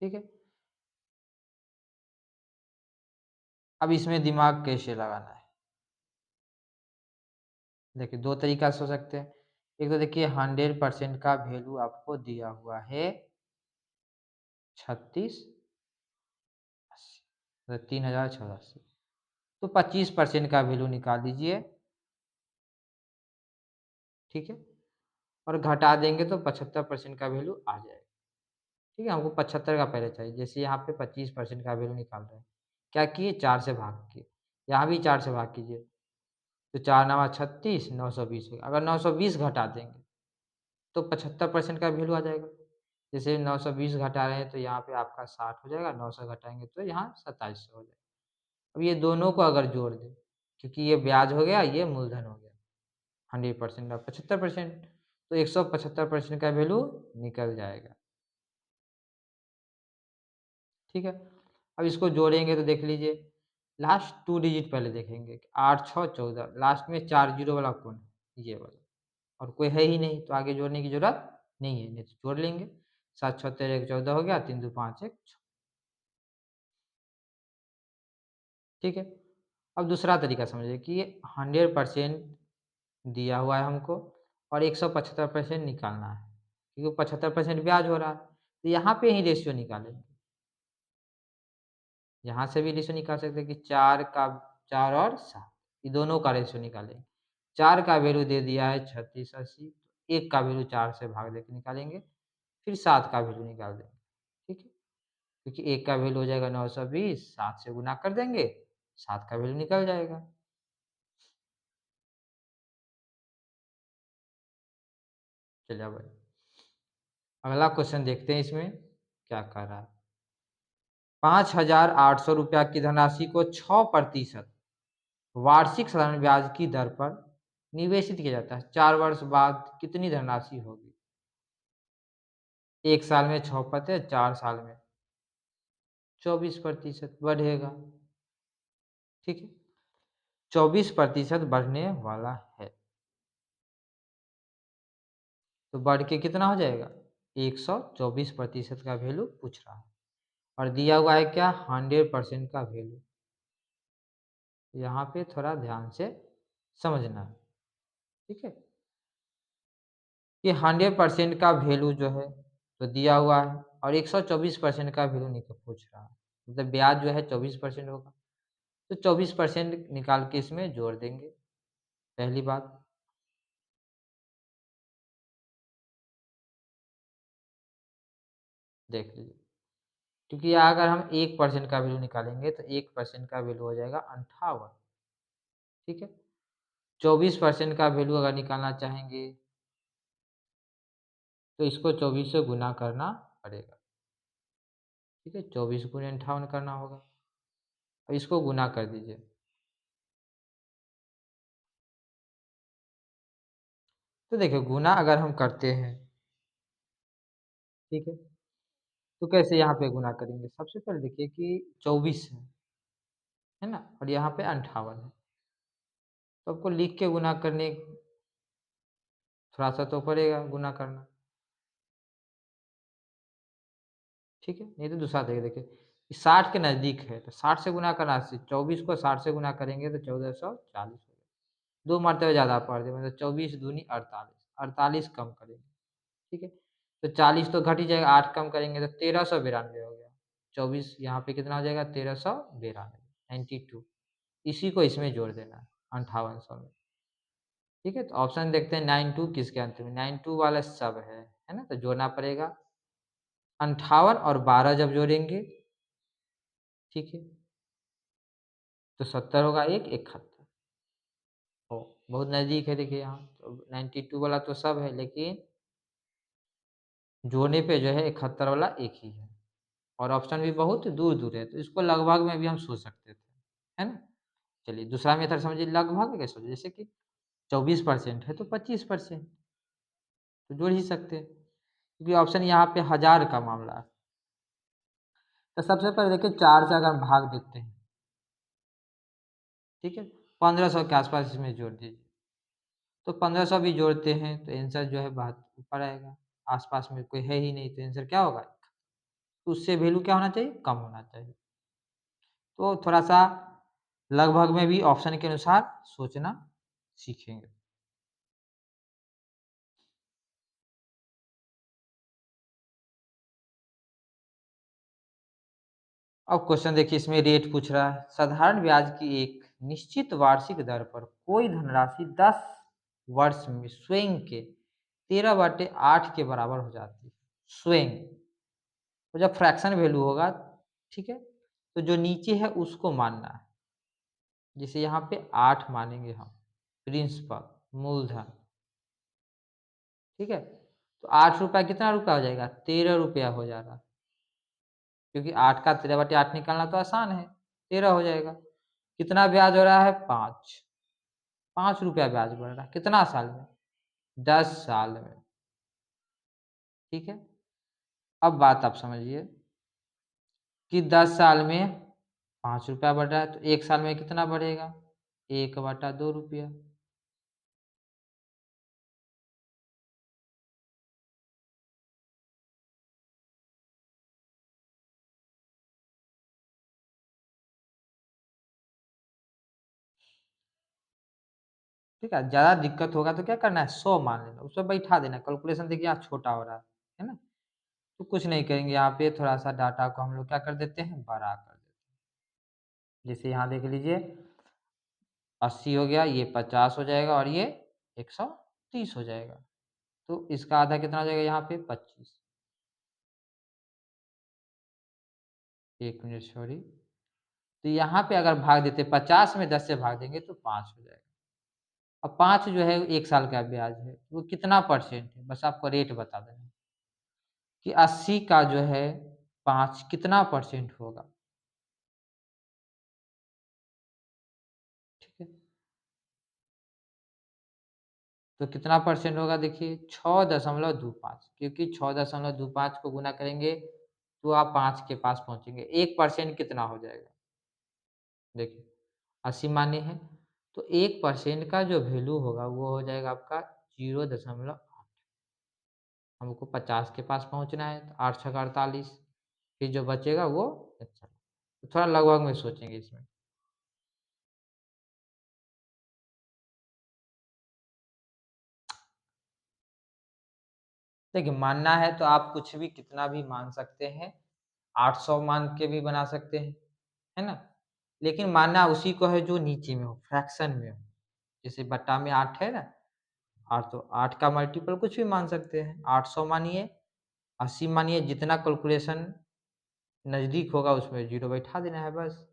ठीक है, अब इसमें दिमाग कैसे लगाना है, देखिए 2 तरीका से हो सकते हैं। एक तो देखिए 100% का वैल्यू आपको दिया हुआ है 3680, मतलब 3,680, तो 25% का वैल्यू निकाल दीजिए। ठीक है, और घटा देंगे तो 75% का वैल्यू आ जाएगा। ठीक है, हमको 75 का पहले चाहिए, जैसे यहाँ पे 25% का वैल्यू निकाल रहे हैं, क्या किए 4 से भाग किए, यहाँ भी 4 से भाग कीजिए, तो 4 नवा 36, 920 हो गया। अगर 920 घटा देंगे तो 75% का वैल्यू आ जाएगा, जैसे 920 घटा रहे हैं तो यहाँ पे आपका 60 हो जाएगा, 900 घटाएंगे तो यहाँ 2700 हो जाएगा। अब ये दोनों को अगर जोड़ दें क्योंकि ये ब्याज हो गया, ये मूलधन हो गया। 100% का 75%, तो 175% का वैल्यू निकल जाएगा। ठीक है, अब इसको जोड़ेंगे तो देख लीजिए, लास्ट 2 डिजिट पहले देखेंगे, 8 6 14, लास्ट में 4 जीरो वाला कौन है, ये वाला, और कोई है ही नहीं, तो आगे जोड़ने की जरूरत नहीं है, नहीं तो जोड़ लेंगे। 7 6 13 1 14 हो गया, 3 2 5 1 6। ठीक है, अब दूसरा तरीका समझिए कि ये 100% दिया हुआ है हमको और 175% निकालना है, क्योंकि 75% ब्याज हो रहा है, तो यहाँ पे ही रेशियो निकालेंगे। यहाँ से भी रेशियो निकाल सकते हैं कि 4 का 4 और 7, ये दोनों का रेशियो निकालेंगे। 4 का वैल्यू दे दिया है 3680, तो 1 का वैल्यू 4 से भाग देके निकालेंगे, फिर 7 का वैल्यू निकाल देंगे। ठीक है, क्योंकि 1 का वैल्यू हो जाएगा 920, 7 से गुना कर देंगे, 7 का वैल्यू निकल जाएगा। चलिए अब अगला क्वेश्चन देखते हैं, इसमें क्या कर रहा है। 5,800 रुपया की धनराशि को 6% वार्षिक साधारण ब्याज की दर पर निवेशित किया जाता है, 4 वर्ष बाद कितनी धनराशि होगी? 1 साल में 6 है, 4 साल में 24% बढ़ेगा। ठीक है, 24% बढ़ने वाला है, तो बढ़ के कितना हो जाएगा? 124% का वैल्यू पूछ रहा है, और दिया हुआ है क्या? 100% का वैल्यू। यहाँ पे थोड़ा ध्यान से समझना है। ठीक है, ये 100% का वैल्यू जो है तो दिया हुआ है, और 124% का वैल्यू निकल पूछ रहा है, मतलब ब्याज जो है 24% होगा, तो 24% निकाल के इसमें जोड़ देंगे, पहली बात। देख लीजिए, क्योंकि अगर हम 1% का वैल्यू निकालेंगे तो 1% का वैल्यू हो जाएगा 58। ठीक है, 24% का वैल्यू अगर निकालना चाहेंगे तो इसको 24 से गुना करना पड़ेगा। ठीक है, 24 गुणे 58 करना होगा, अब इसको गुना कर दीजिए। तो देखिए, गुना अगर हम करते हैं, ठीक है, तो कैसे यहाँ पे गुना करेंगे? सबसे पहले देखिए कि 24 है ना, और यहाँ पे 58 है, तो आपको लिख के गुना करने थोड़ा सा तो पड़ेगा गुना करना। ठीक है, नहीं तो दूसरा तरीका देखिए, 60 के नज़दीक है तो 60 से गुना करना, 24 को 60 से गुना करेंगे तो 1440 हो गया, 2 मरतबे ज़्यादा पड़ जाए, मतलब 24 दूनी 48, 48 कम करेंगे। ठीक है, तो 40 तो घट ही जाएगा, 8 कम करेंगे तो 1392 हो गया, 24 यहाँ पे कितना हो जाएगा? 1392, 92, इसी को इसमें जोड़ देना है 5800 में। ठीक है, तो ऑप्शन देखते हैं 92 किसके अंत में, 92 वाला सब है ना, तो जोड़ना पड़ेगा 58 और 12 जब जोड़ेंगे, ठीक है, तो 70 होगा, 71। ओ, बहुत नज़दीक है, देखिए यहाँ तो 92 वाला तो सब है, लेकिन जोड़ने पे जो है 71 वाला एक ही है, और ऑप्शन भी बहुत दूर दूर है, तो इसको लगभग में भी हम सोच सकते थे, है ना। चलिए दूसरा मेथड समझिए, लगभग कैसे सोचे, जैसे कि 24% है तो 25% तो जोड़ ही सकते हैं, क्योंकि ऑप्शन यहाँ पे 1000 का मामला है। तो सबसे पहले देखिए 4 से अगर हम भाग देते हैं, ठीक है, 1500 के आसपास इसमें जोड़ दीजिए, तो 1500 भी जोड़ते हैं तो आंसर जो है बहुत ऊपर आएगा, आसपास में कोई है ही नहीं, तो आंसर क्या होगा? तो उससे वैल्यू क्या होना चाहिए? कम होना चाहिए। तो थोड़ा सा लगभग में भी ऑप्शन के अनुसार सोचना सीखेंगे। अब क्वेश्चन देखिए, इसमें रेट पूछ रहा है, साधारण ब्याज की एक निश्चित वार्षिक दर पर कोई धनराशि 10 वर्ष में स्वयं के 13/8 के बराबर हो जाती है। स्वयं, तो जब फ्रैक्शन वैल्यू होगा, ठीक है, तो जो नीचे है उसको मानना है, जैसे यहाँ पे 8 मानेंगे हम, प्रिंसिपल मूलधन। ठीक है, तो 8 रुपया कितना रुपया हो जाएगा? 13 रुपया हो जा रहा, क्योंकि 8 का 13/8 निकालना तो आसान है, 13 हो जाएगा, कितना ब्याज हो रहा है? 5 रुपया ब्याज बढ़ रहा है। कितना साल में? 10 साल में। ठीक है, अब बात आप समझिए कि 10 साल में 5 रुपया बढ़ रहा है, तो 1 साल में कितना बढ़ेगा? 1/2 रुपया। ठीक है, ज़्यादा दिक्कत होगा तो क्या करना है? 100 मान लेना, उसमें बैठा देना। कैलकुलेशन देखिए यहाँ छोटा हो रहा है ना? तो कुछ नहीं करेंगे, यहाँ पे थोड़ा सा डाटा को हम लोग क्या कर देते हैं? बड़ा कर देते हैं। जैसे यहाँ देख लीजिए, 80 हो गया, ये 50 हो जाएगा और ये 130 हो जाएगा। तो इसका आधा कितना हो जाएगा यहाँ पे? 25। 1 मिनट सॉरी। तो यहाँ पे अगर भाग देते 50 में 10 से भाग देंगे तो 5 हो जाएगा। अब 5 जो है 1 साल का ब्याज है, वो कितना परसेंट है? बस आपको रेट बता देना कि 80 का जो है 5 कितना परसेंट होगा। ठीक है, तो कितना परसेंट होगा? देखिए 6.25, क्योंकि 6.25 को गुना करेंगे तो आप 5 के पास पहुंचेंगे। 1% कितना हो जाएगा? देखिए 80 माने हैं, तो 1% का जो वैल्यू होगा वो हो जाएगा आपका 0.8। हमको 50 के पास पहुंचना है, तो 8 छक 48, फिर जो बचेगा वो अच्छा। तो थोड़ा लगभग में सोचेंगे इसमें। देखिए मानना है तो आप कुछ भी कितना भी मान सकते हैं, 800 मान के भी बना सकते हैं, है ना? लेकिन मानना उसी को है जो नीचे में हो, फ्रैक्शन में हो। जैसे बट्टा में 8 है ना, 8 तो 8 का मल्टीपल कुछ भी मान सकते हैं। 800 मानिए, 80 मानिए, जितना कैलकुलेशन नज़दीक होगा उसमें 0 बैठा देना है बस।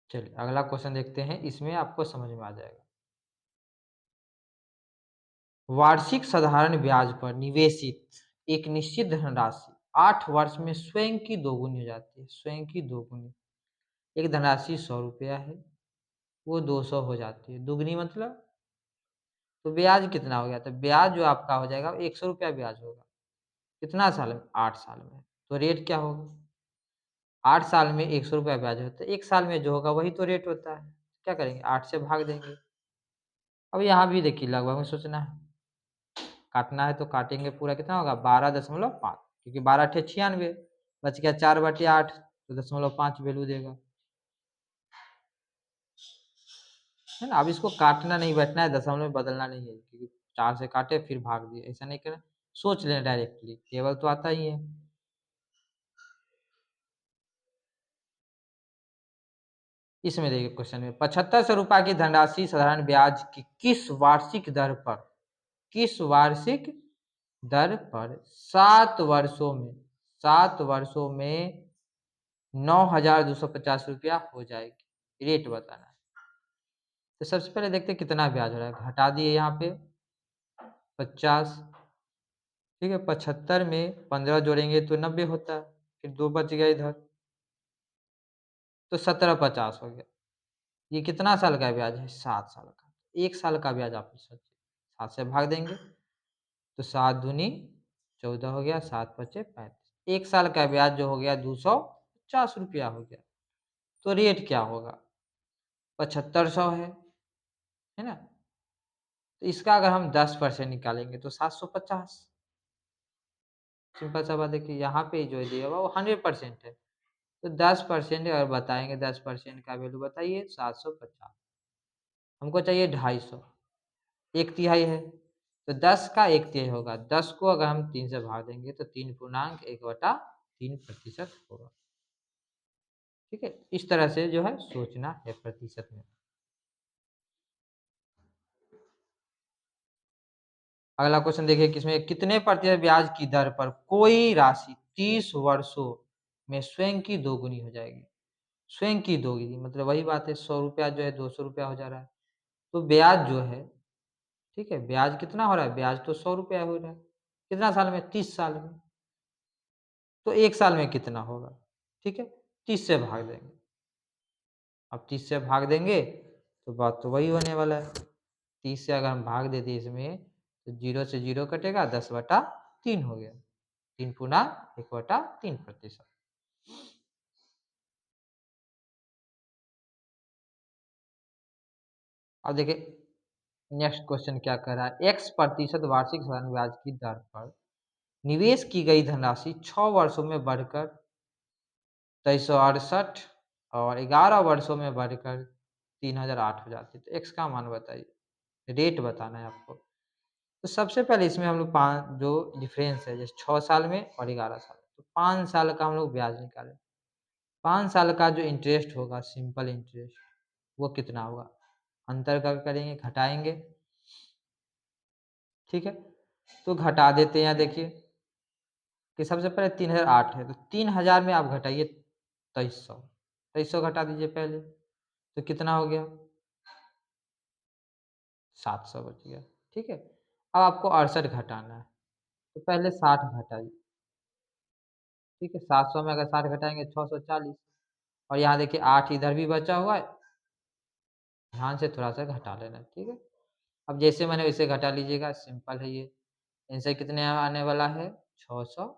चलिए अगला क्वेश्चन देखते हैं, इसमें आपको समझ में आ जाएगा। वार्षिक साधारण ब्याज पर निवेशित एक निश्चित धनराशि 8 वर्ष में स्वयं की दोगुनी हो जाती है। स्वयं की दोगुनी, एक धनराशि 100 रुपया है, वो 200 हो जाती है। दुगनी मतलब, तो ब्याज कितना हो गया? तो ब्याज जो आपका हो जाएगा 100 रुपया ब्याज होगा। कितना साल में? 8 साल में। तो रेट क्या होगा? 8 साल में 100 रुपया ब्याज होता है, 1 साल में जो होगा वही तो रेट होता है। क्या करेंगे? 8 से भाग देंगे। अब यहाँ भी देखिए लगभग में सोचना है, काटना है तो काटेंगे पूरा। कितना होगा? 12.5, क्योंकि 12×8 = 96, बच गया 4/8, तो 0.5 वैल्यू देगा, है ना? अब इसको काटना नहीं, बैठना है, दशमलव में बदलना नहीं है, क्योंकि 4 से काटे फिर भाग दिए, ऐसा नहीं करें। सोच लें डायरेक्टली, केवल तो आता ही है। इसमें देखिए क्वेश्चन में 7500 रुपया की धनराशि साधारण ब्याज की किस वार्षिक दर पर 7 वर्षों में 9,250 रुपया हो जाएगी। रेट बताना है। तो सबसे पहले देखते हैं कितना ब्याज हो रहा है। घटा दिए यहाँ पे 50। ठीक है, 75 में 15 जोड़ेंगे तो 90 होता है, फिर 2 बच गया इधर, तो 1750 हो गया। ये कितना साल का ब्याज है? 7 साल का। 1 साल का ब्याज आप सोचिए, 7 से भाग देंगे तो 7 दूनी 14 हो गया, 7 पचे 35। 1 साल का ब्याज जो हो गया 250 रुपया हो गया। तो रेट क्या होगा? 7500 है ना? तो इसका अगर हम 10% निकालेंगे तो 750। सिंपल सा बात है कि यहाँ पे जो दिया हुआ वो 100% है। तो 10% अगर बताएंगे, 10% का वैल्यू बताइए 750। हमको चाहिए 250, 1/3 है, तो 10 का 1/3 होगा। 10 को अगर हम 3 से भाग देंगे तो 3.1/3 होगा। ठीक है, इस तरह से जो है सोचना है प्रतिशत में। अगला क्वेश्चन देखिए, किसमें कितने प्रतिशत ब्याज की दर पर कोई राशि 30 वर्षों में स्वयं की दोगुनी हो जाएगी। स्वयं की दोगुनी मतलब वही बात है, 100 रुपया जो है 200 रुपया हो जा रहा है। तो ब्याज जो है ठीक है, ब्याज कितना हो रहा है, ब्याज तो 100 रुपया हो रहा है, कितना साल में, 30 साल में। तो 1 साल में कितना होगा, ठीक है, 30 से भाग देंगे। अब 30 से भाग देंगे तो बात तो वही होने वाला है। 30 से अगर हम भाग देते इसमें तो 0 से 0 कटेगा, 10/3 हो गया, 3 × 1/3%। अब देखिए नेक्स्ट क्वेश्चन क्या कह रहा है, x% वार्षिक साधारण ब्याज की दर पर निवेश की गई धनराशि 6 वर्षों में बढ़कर 2368 और 11 वर्षों में बढ़कर 3008 हो जाती है। तो x का मान बताइए, रेट बताना है आपको। तो सबसे पहले इसमें हम लोग पाँच जो डिफरेंस है, जैसे 6 साल में और 11 साल, तो 5 साल का हम लोग ब्याज निकालें। 5 साल का जो इंटरेस्ट होगा, सिंपल इंटरेस्ट, वो कितना होगा, अंतर का करेंगे, घटाएंगे, ठीक है। तो घटा देते हैं, देखिए कि सबसे पहले 3008 है, तो 3000 में आप घटाइए 2300, 2300 घटा दीजिए पहले, तो कितना हो गया, 700 बच गया, ठीक है। अब आपको 68 घटाना है, तो पहले 60 घटाइए, ठीक है। 700 में अगर 60 घटाएंगे 640, और यहाँ देखिए 8 इधर भी बचा हुआ है, ध्यान से थोड़ा सा घटा लेना, ठीक है। अब जैसे मैंने वैसे घटा लीजिएगा, सिंपल है ये। आंसर कितने आने वाला है, 640,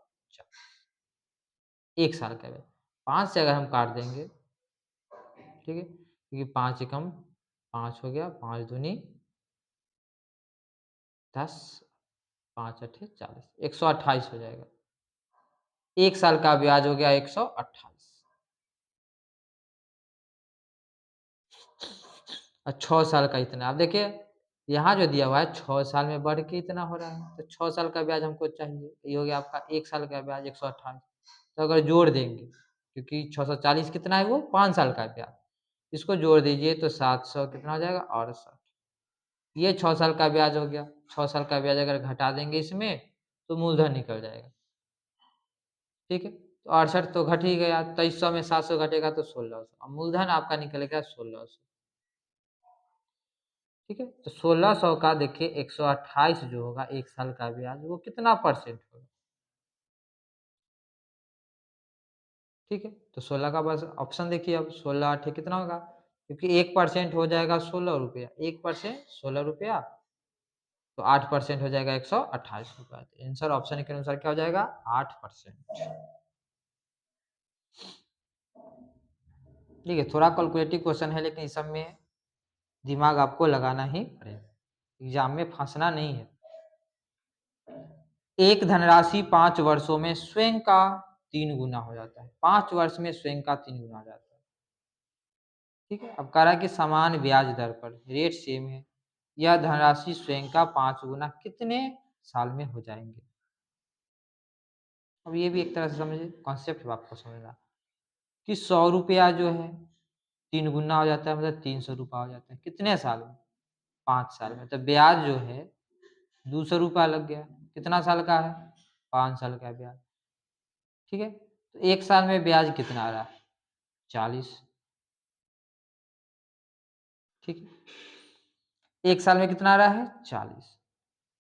1 साल का है। 5 से अगर हम काट देंगे, ठीक है, क्योंकि 5 एकम 5 हो गया, 5 दूनी 10, 5 अठे 40, 128 हो जाएगा। 1 साल का ब्याज हो गया 128, और 6 साल का इतना। अब देखिए यहाँ जो दिया हुआ है 6 साल में बढ़ के इतना हो रहा है, तो 6 साल का ब्याज हमको चाहिए, ये हो गया आपका 1 साल का ब्याज 128। तो अगर जोड़ देंगे, क्योंकि 640 कितना है, वो 5 साल का ब्याज, इसको जोड़ दीजिए तो 700 कितना हो जाएगा, 68। ये 6 साल का ब्याज हो गया। 6 साल का ब्याज अगर घटा देंगे इसमें तो मूलधन निकल जाएगा, ठीक है। तो 68 तो घट ही गया, 2300 में 700 घटेगा तो 1600, अब मूलधन आपका निकलेगा 1600, ठीक है। तो 1600 का देखिए 128 जो होगा 1 साल का ब्याज, वो कितना परसेंट होगा, ठीक है। तो 16 का बस ऑप्शन देखिए, अब 16 8 कितना होगा, क्योंकि 1% हो जाएगा 16 रुपया, 1% 16 रुपया, तो 8% हो जाएगा 128 रुपया। तो आंसर ऑप्शन के अनुसार क्या हो जाएगा, 8%। ठीक है, थोड़ा कैलकुलेटिव क्वेश्चन है, लेकिन इस सब में दिमाग आपको लगाना ही पड़ेगा, एग्जाम में फंसना नहीं है। एक धनराशि 5 वर्षों में स्वयं का 3 गुना हो जाता है, 5 वर्ष में स्वयं का 3 गुना हो जाता है, ठीक है। अब कह रहा है कि समान ब्याज दर पर, रेट सेम है, यह धनराशि स्वयं का 5 गुना कितने साल में हो जाएंगे। अब ये भी एक तरह से समझिए, कॉन्सेप्ट आपको समझना कि 100 रुपया जो है 3 गुना हो जाता है, मतलब 300 रुपया हो जाता है, कितने साल में, 5 साल में। तो ब्याज जो है 200 रुपया लग गया, कितना साल का है, 5 साल का ब्याज, ठीक है। तो 1 साल में ब्याज कितना आ रहा है, 40, ठीक है। 1 साल में कितना आ रहा है, 40।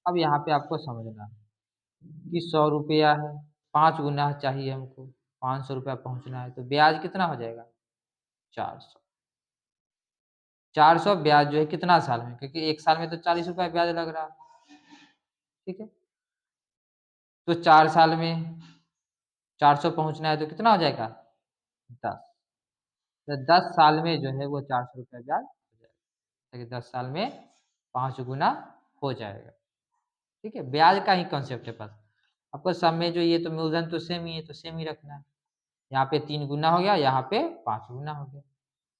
अब यहाँ पे आपको समझना है कि 100 रुपया है, 5 गुना चाहिए हमको, 500 रुपया पहुँचना है, तो ब्याज कितना हो जाएगा, 400। 400 ब्याज जो है कितना साल में, क्योंकि 1 साल में तो 40 रुपया ब्याज लग रहा है, ठीक है। तो 4 साल में 400 पहुँचना है, तो कितना हो जाएगा, 10। तो 10 साल में जो है वो 400 रुपया ब्याज हो जाएगा, ताकि 10 साल में 5 गुना हो जाएगा, ठीक है। ब्याज का ही कॉन्सेप्ट है बस, आपको सब में जो ये तो मूलधन तो सेम ही है, तो सेम ही रखना है। यहाँ पे 3 गुना हो गया, यहाँ पे 5 गुना हो गया,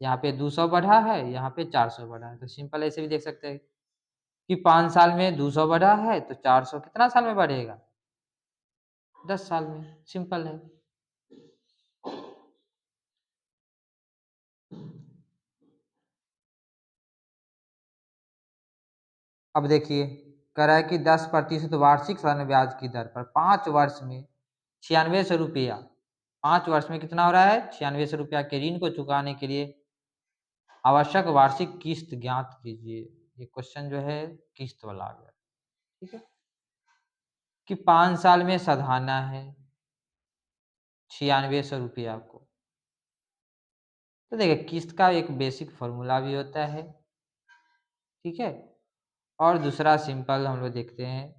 यहाँ पे 200 बढ़ा है, यहाँ पे 400 बढ़ा है। तो सिंपल ऐसे भी देख सकते हैं कि 5 साल में 200 बढ़ा है, तो 400 कितना साल में बढ़ेगा, 10 साल में, सिंपल है। अब देखिए कह रहा है कि 10% वार्षिक साधारण ब्याज की दर पर 5 वर्ष में 9600 रुपया, 5 वर्ष में कितना हो रहा है, 9600 रुपया के ऋण को चुकाने के लिए आवश्यक वार्षिक किस्त ज्ञात कीजिए। ये क्वेश्चन जो है किस्त वाला आ गया। ठीक है, कि 5 साल में सधाना है 9600 रुपये आपको। तो देखिए किस्त का एक बेसिक फॉर्मूला भी होता है, ठीक है, और दूसरा सिंपल हम लोग देखते हैं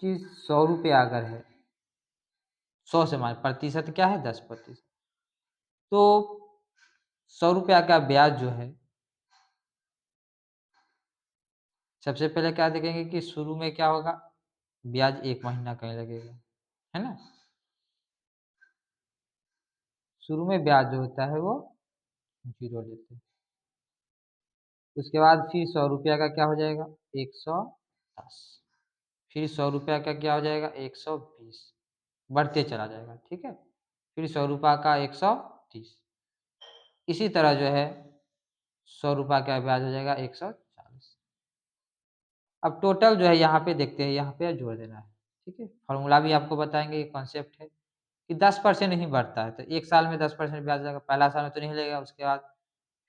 कि 100 रुपये अगर है, 100 से मान प्रतिशत क्या है 10%, तो 100 रुपया का ब्याज जो है, सबसे पहले क्या देखेंगे कि शुरू में क्या होगा, ब्याज 1 महीना कहीं लगेगा, है ना। शुरू में ब्याज जो होता है वो 0 लेते हैं। उसके बाद फिर 100 रुपया का क्या हो जाएगा 110, फिर 100 रुपया का क्या हो जाएगा 120, बढ़ते चला जाएगा, ठीक है। फिर 100 रुपया का 130, इसी तरह जो है 100 रुपया का ब्याज हो जाएगा 140। अब टोटल जो है यहाँ पे देखते हैं, यहाँ पे जोड़ देना है, ठीक है। फॉर्मूला भी आपको बताएंगे, ये कॉन्सेप्ट है कि 10% ही बढ़ता है, तो एक साल में 10% ब्याज जाएगा, पहला साल में तो नहीं लगेगा, उसके बाद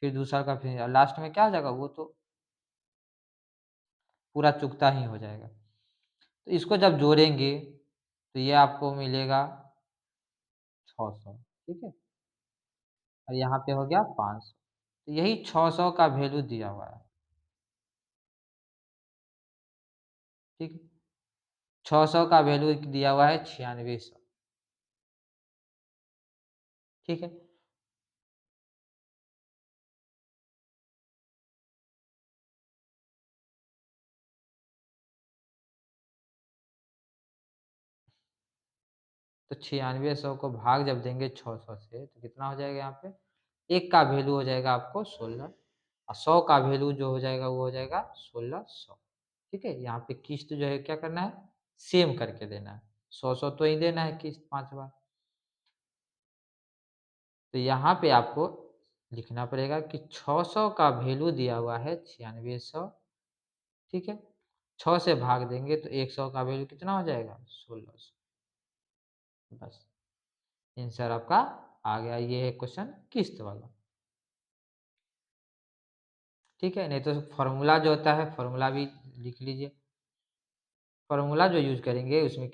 फिर दूसरा का, फिर लास्ट में क्या हो जाएगा, वो तो पूरा चुकता ही हो जाएगा। तो इसको जब जोड़ेंगे तो ये आपको मिलेगा 600, ठीक है, और यहाँ पे हो गया 500, तो यही 600 का वैल्यू दिया हुआ है, ठीक है। 600 का वैल्यू दिया हुआ है 9600, ठीक है। तो 9600 को भाग जब देंगे 600 से तो कितना हो जाएगा, यहाँ पे एक का वैल्यू हो जाएगा आपको 16, और 100 का वैल्यू जो हो जाएगा वो हो जाएगा 1600, ठीक है। यहाँ पे किस्त जो है क्या करना है, सेम करके देना है, 100 तो ही देना है किस्त 5 बार। तो यहाँ पे आपको लिखना पड़ेगा कि 600 का वैल्यू दिया हुआ है 9600, ठीक है। 6 से भाग देंगे तो 100 का वैल्यू कितना हो जाएगा 1600, बस आंसर आपका आ गया। ये है क्वेश्चन किस्त वाला, ठीक है। नहीं तो फॉर्मूला जो होता है फॉर्मूला भी लिख लीजिए, फॉर्मूला जो यूज करेंगे उसमें